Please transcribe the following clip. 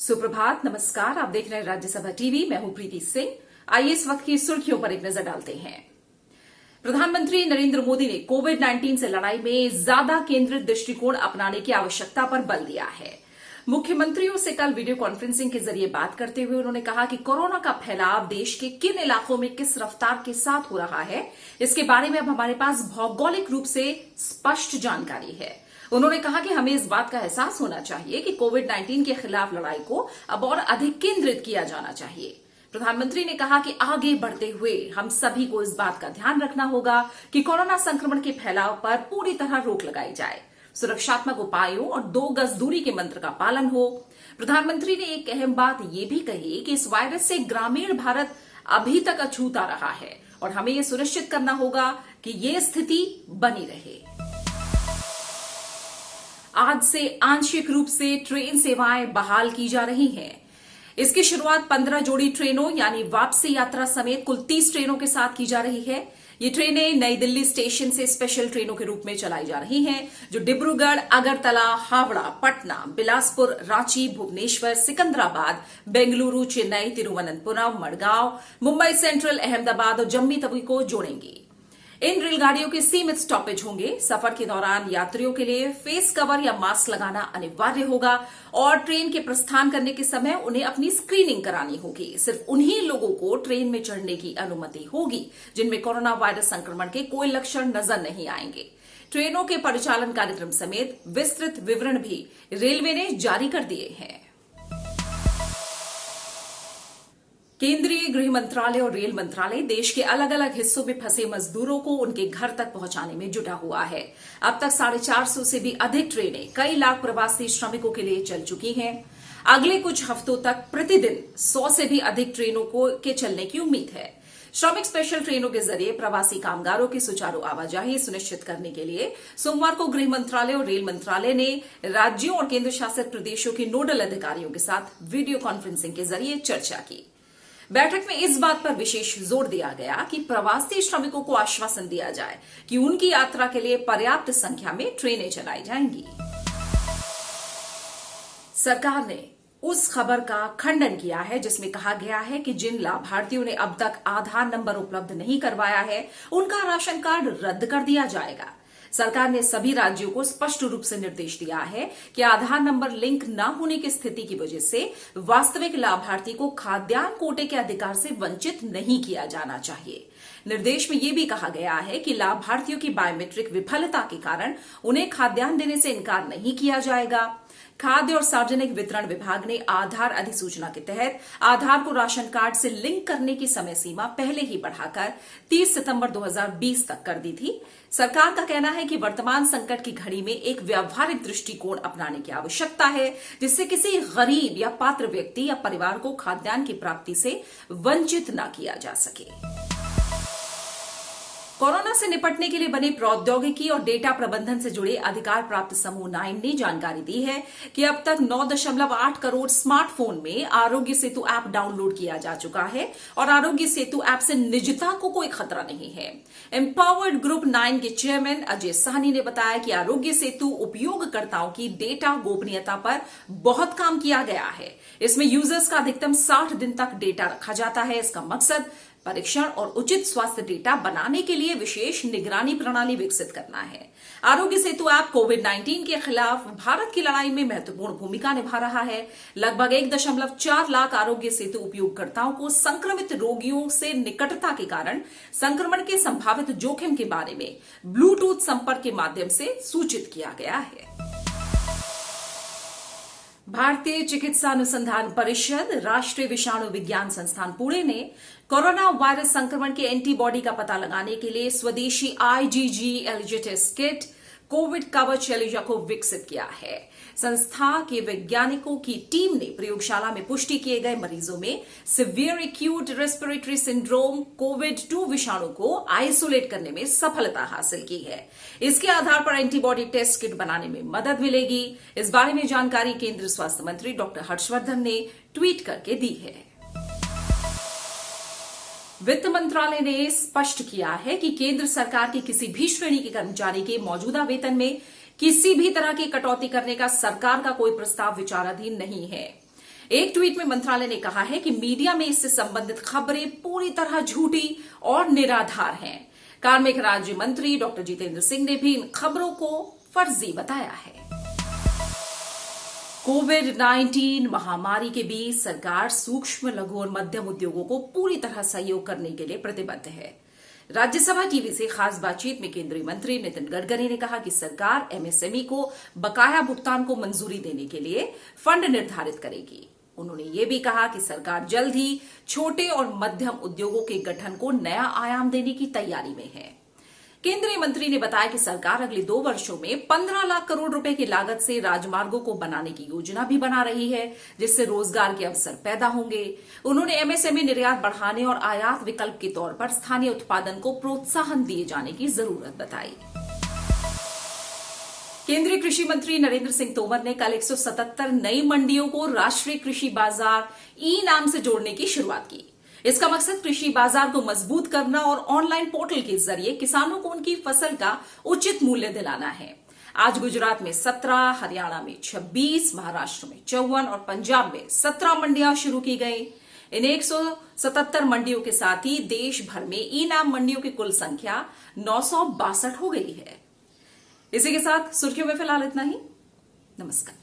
सुप्रभात, नमस्कार। आप देख रहे हैं राज्यसभा टीवी। मैं हूं प्रीति सिंह। आइए इस वक्त की सुर्खियों पर एक नजर डालते हैं। प्रधानमंत्री नरेंद्र मोदी ने कोविड-19 से लड़ाई में ज्यादा केंद्रित दृष्टिकोण अपनाने की आवश्यकता पर बल दिया है। मुख्यमंत्रियों से कल वीडियो कॉन्फ्रेंसिंग के जरिए बात करते हुए उन्होंने कहा कि कोरोना का फैलाव देश के किन इलाकों में किस रफ्तार के साथ हो रहा है, इसके बारे में अब हमारे पास भौगोलिक रूप से स्पष्ट जानकारी है। उन्होंने कहा कि हमें इस बात का एहसास होना चाहिए कि कोविड-19 के खिलाफ लड़ाई को अब और अधिक केंद्रित किया जाना चाहिए। प्रधानमंत्री ने कहा कि आगे बढ़ते हुए हम सभी को इस बात का ध्यान रखना होगा कि कोरोना संक्रमण के फैलाव पर पूरी तरह रोक लगाई जाए, सुरक्षात्मक उपायों और 2 गज दूरी के मंत्र का पालन हो। प्रधानमंत्री ने एक अहम बात यह भी कही कि इस वायरस से ग्रामीण भारत अभी तक अछूता रहा है और हमें यह सुनिश्चित करना होगा कि ये स्थिति बनी रहे। आज से आंशिक रूप से ट्रेन सेवाएं बहाल की जा रही हैं। इसकी शुरुआत 15 जोड़ी ट्रेनों यानी वापसी यात्रा समेत कुल 30 ट्रेनों के साथ की जा रही है। ये ट्रेनें नई दिल्ली स्टेशन से स्पेशल ट्रेनों के रूप में चलाई जा रही हैं, जो डिब्रूगढ़, अगरतला, हावड़ा, पटना, बिलासपुर, रांची, भुवनेश्वर, सिकंदराबाद, बेंगलुरु, चेन्नई, तिरुवनंतपुरम, मडगांव, मुंबई सेंट्रल, अहमदाबाद और जम्मू तवी को जोड़ेंगी। इन रेलगाड़ियों के सीमित स्टॉपेज होंगे। सफर के दौरान यात्रियों के लिए फेस कवर या मास्क लगाना अनिवार्य होगा और ट्रेन के प्रस्थान करने के समय उन्हें अपनी स्क्रीनिंग करानी होगी। सिर्फ उन्हीं लोगों को ट्रेन में चढ़ने की अनुमति होगी जिनमें कोरोना वायरस संक्रमण के कोई लक्षण नजर नहीं आएंगे। ट्रेनों के परिचालन कार्यक्रम समेत विस्तृत विवरण भी रेलवे ने जारी कर दिए हैं। केंद्रीय गृह मंत्रालय और रेल मंत्रालय देश के अलग अलग हिस्सों में फंसे मजदूरों को उनके घर तक पहुंचाने में जुटा हुआ है। अब तक 450 से भी अधिक ट्रेनें कई लाख प्रवासी श्रमिकों के लिए चल चुकी हैं। अगले कुछ हफ्तों तक प्रतिदिन 100 से भी अधिक ट्रेनों के चलने की उम्मीद है। श्रमिक स्पेशल ट्रेनों के जरिए प्रवासी कामगारों की सुचारू आवाजाही सुनिश्चित करने के लिए सोमवार को गृह मंत्रालय और रेल मंत्रालय ने राज्यों और केंद्र शासित प्रदेशों के नोडल अधिकारियों के साथ वीडियो कॉन्फ्रेंसिंग के जरिए चर्चा की। बैठक में इस बात पर विशेष जोर दिया गया कि प्रवासी श्रमिकों को आश्वासन दिया जाए कि उनकी यात्रा के लिए पर्याप्त संख्या में ट्रेनें चलाई जाएंगी। सरकार ने उस खबर का खंडन किया है जिसमें कहा गया है कि जिन लाभार्थियों ने अब तक आधार नंबर उपलब्ध नहीं करवाया है, उनका राशन कार्ड रद्द कर दिया जाएगा। सरकार ने सभी राज्यों को स्पष्ट रूप से निर्देश दिया है कि आधार नंबर लिंक न होने की स्थिति की वजह से वास्तविक लाभार्थी को खाद्यान्न कोटे के अधिकार से वंचित नहीं किया जाना चाहिए। निर्देश में यह भी कहा गया है कि लाभार्थियों की बायोमेट्रिक विफलता के कारण उन्हें खाद्यान्न देने से इनकार नहीं किया जाएगा। खाद्य और सार्वजनिक वितरण विभाग ने आधार अधिसूचना के तहत आधार को राशन कार्ड से लिंक करने की समय सीमा पहले ही बढ़ाकर 30 सितंबर 2020 तक कर दी थी। सरकार का कहना है कि वर्तमान संकट की घड़ी में एक व्यावहारिक दृष्टिकोण अपनाने की आवश्यकता है, जिससे किसी गरीब या पात्र व्यक्ति या परिवार को खाद्यान्न की प्राप्ति से वंचित न किया जा सके। कोरोना से निपटने के लिए बने प्रौद्योगिकी और डेटा प्रबंधन से जुड़े अधिकार प्राप्त समूह 9 ने जानकारी दी है कि अब तक 9.8 करोड़ स्मार्टफोन में आरोग्य सेतु ऐप डाउनलोड किया जा चुका है और आरोग्य सेतु ऐप से निजता को कोई खतरा नहीं है। एम्पावर्ड ग्रुप 9 के चेयरमैन अजय साहनी ने बताया कि आरोग्य सेतु उपयोगकर्ताओं की डेटा गोपनीयता पर बहुत काम किया गया है। इसमें यूजर्स का अधिकतम 60 दिन तक डेटा रखा जाता है। इसका मकसद परीक्षण और उचित स्वास्थ्य डेटा बनाने के लिए विशेष निगरानी प्रणाली विकसित करना है। आरोग्य सेतु ऐप कोविड-19 के खिलाफ भारत की लड़ाई में महत्वपूर्ण भूमिका निभा रहा है। लगभग 1.4 लाख आरोग्य सेतु उपयोगकर्ताओं को संक्रमित रोगियों से निकटता के कारण संक्रमण के संभावित जोखिम के बारे में ब्लूटूथ संपर्क के माध्यम से सूचित किया गया है। भारतीय चिकित्सा अनुसंधान परिषद, राष्ट्रीय विषाणु विज्ञान संस्थान पुणे ने कोरोना वायरस संक्रमण के एंटीबॉडी का पता लगाने के लिए स्वदेशी IgG एलिजिटिस किट कोविड कवच एलिजा को विकसित किया है। संस्था के वैज्ञानिकों की टीम ने प्रयोगशाला में पुष्टि किए गए मरीजों में सिवियर एक्यूट रेस्पिरेटरी सिंड्रोम कोविड-2 विषाणु को आइसोलेट करने में सफलता हासिल की है। इसके आधार पर एंटीबॉडी टेस्ट किट बनाने में मदद मिलेगी। इस बारे में जानकारी केंद्रीय स्वास्थ्य मंत्री डॉक्टर हर्षवर्धन ने ट्वीट करके दी है। वित्त मंत्रालय ने स्पष्ट किया है कि केंद्र सरकार की किसी भी श्रेणी के कर्मचारी के मौजूदा वेतन में किसी भी तरह की कटौती करने का सरकार का कोई प्रस्ताव विचाराधीन नहीं है। एक ट्वीट में मंत्रालय ने कहा है कि मीडिया में इससे संबंधित खबरें पूरी तरह झूठी और निराधार हैं। कार्मिक राज्य मंत्री डॉक्टर जितेंद्र सिंह ने भी इन खबरों को फर्जी बताया है। कोविड-19 महामारी के बीच सरकार सूक्ष्म, लघु और मध्यम उद्योगों को पूरी तरह सहयोग करने के लिए प्रतिबद्ध है। राज्यसभा टीवी से खास बातचीत में केंद्रीय मंत्री नितिन गडकरी ने कहा कि सरकार एमएसएमई को बकाया भुगतान को मंजूरी देने के लिए फंड निर्धारित करेगी। उन्होंने ये भी कहा कि सरकार जल्द ही छोटे और मध्यम उद्योगों के गठन को नया आयाम देने की तैयारी में है। केंद्रीय मंत्री ने बताया कि सरकार अगले 2 वर्षों में 15 लाख करोड़ रुपए की लागत से राजमार्गों को बनाने की योजना भी बना रही है, जिससे रोजगार के अवसर पैदा होंगे। उन्होंने एमएसएमई निर्यात बढ़ाने और आयात विकल्प के तौर पर स्थानीय उत्पादन को प्रोत्साहन दिए जाने की जरूरत बताई। केंद्रीय कृषि मंत्री नरेंद्र सिंह तोमर ने कल 177 नई मंडियों को राष्ट्रीय कृषि बाजार ई नाम से जोड़ने की शुरुआत की। इसका मकसद कृषि बाजार को मजबूत करना और ऑनलाइन पोर्टल के जरिए किसानों को उनकी फसल का उचित मूल्य दिलाना है। आज गुजरात में 17, हरियाणा में 26, महाराष्ट्र में 54 और पंजाब में 17 मंडियां शुरू की गई। इन 177 मंडियों के साथ ही देश भर में ई नाम मंडियों की कुल संख्या 962 हो गई है। इसी के साथ सुर्खियों में फिलहाल इतना ही। नमस्कार।